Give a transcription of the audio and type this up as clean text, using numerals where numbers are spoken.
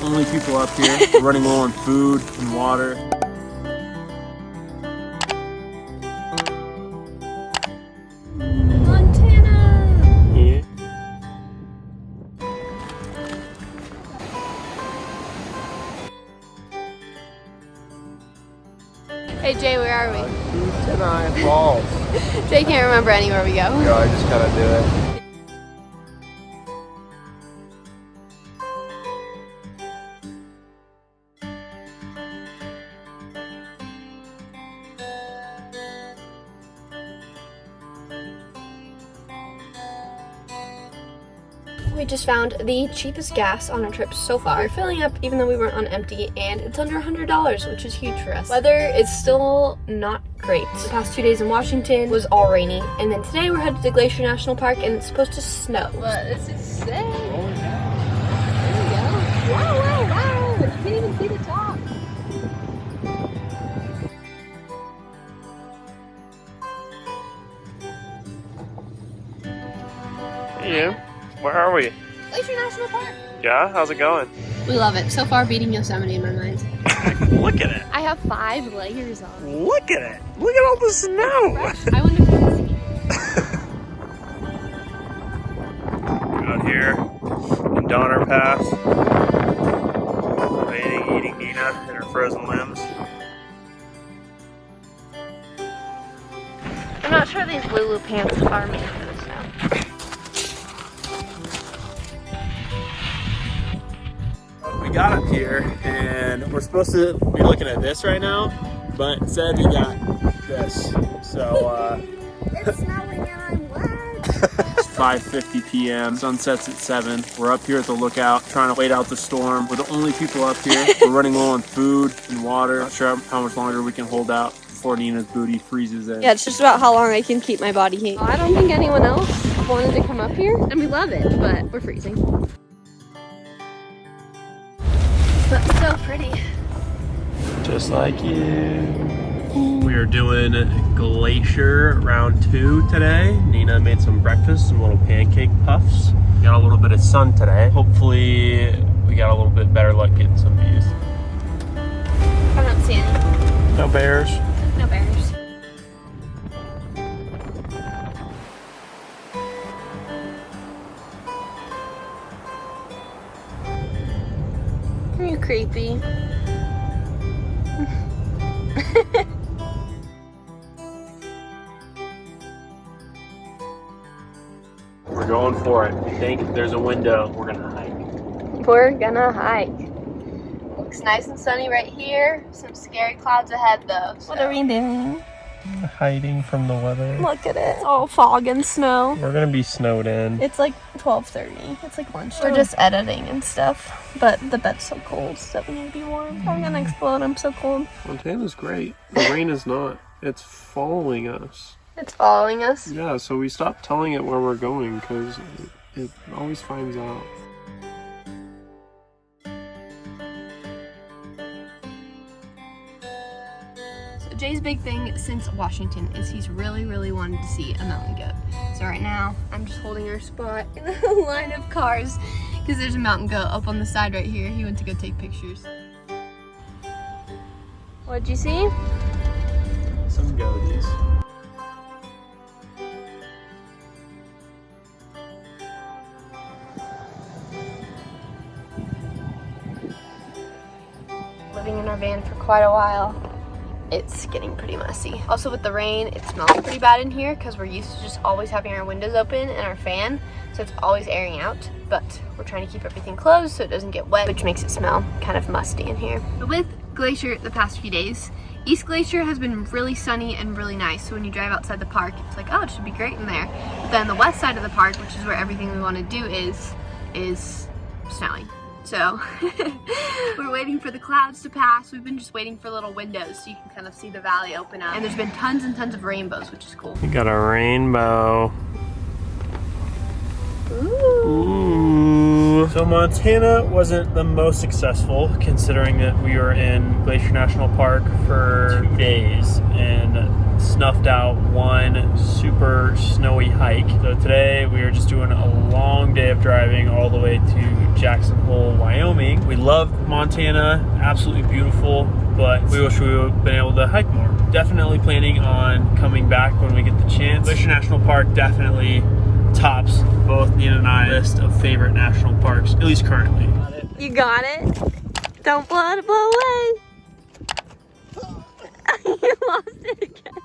only people up here. We're running low on food and water. Montana! Yeah. Hey Jay, where are we? Kootenai Falls. Jay can't remember anywhere we go. Yeah, I just gotta do it. We just found the cheapest gas on our trip so far. We're filling up even though we weren't on empty, and it's under $100, which is huge for us. Weather is still not great. The past 2 days in Washington was all rainy, and then today we're headed to Glacier National Park and it's supposed to snow. But this is sick. There we go. Wow, wow, wow. You can't even see the top. Hey, where are we? Glacier National Park. Yeah, how's it going? We love it. So far beating Yosemite in my mind. Look at it. I have 5 layers on. Look at it. Look at all the snow. I wonder if you can see. We're out here in Donner Pass. Eating Nina and her frozen limbs. I'm not sure these Lulu pants are made for the snow. We got up here and we're supposed to be looking at this right now, but instead we got this. So It's snowing and I'm wet. it's 5:50 p.m. Sunset's at 7. We're up here at the lookout trying to wait out the storm. We're the only people up here. We're running low on food and water. Not sure how much longer we can hold out before Nina's booty freezes in. Yeah, it's just about how long I can keep my body heat. I don't think anyone else wanted to come up here, and we love it, but we're freezing. But so pretty. Just like you. We are doing Glacier round 2 today. Nina made some breakfast, some little pancake puffs. Got a little bit of sun today. Hopefully we got a little bit better luck getting some views. I don't see any. No bears. No bears. Are you creepy? We're going for it. We think there's a window. We're gonna hike. We're gonna hike. Looks nice and sunny right here. Some scary clouds ahead though. So. What are we doing? Hiding from the weather. Look at it. It's all fog and snow. We're gonna be snowed in. It's like 12:30. It's like lunch. We're just editing and stuff. But the bed's so cold so we need to be warm. I'm gonna explode. I'm so cold. Montana's great. The rain is not. It's following us. It's following us. Yeah, so we stopped telling it where we're going because it always finds out. Jay's big thing since Washington is he's really wanted to see a mountain goat. So right now, I'm just holding our spot in a line of cars because there's a mountain goat up on the side right here. He went to go take pictures. What'd you see? Some goaties. Living in our van for quite a while. It's getting pretty messy. Also with the rain, it smells pretty bad in here because we're used to just always having our windows open and our fan, so it's always airing out, but we're trying to keep everything closed so it doesn't get wet, which makes it smell kind of musty in here. But with Glacier the past few days, East Glacier has been really sunny and really nice, so when you drive outside the park, it's like, oh, it should be great in there. But then the west side of the park, which is where everything we want to do is snowing. So we're waiting for the clouds to pass. We've been just waiting for little windows so you can kind of see the valley open up. And there's been tons and tons of rainbows, which is cool. We got a rainbow. Ooh. So Montana wasn't the most successful considering that we were in Glacier National Park for 2 days and snuffed out one super snowy hike. So today we are just doing a long day of driving all the way to Jackson Hole, Wyoming. We love Montana, absolutely beautiful, but we wish we would have been able to hike more. Definitely planning on coming back when we get the chance. Glacier National Park definitely tops both Nina and I list of favorite national parks, at least currently. You got it? Don't blow it away. You lost it again.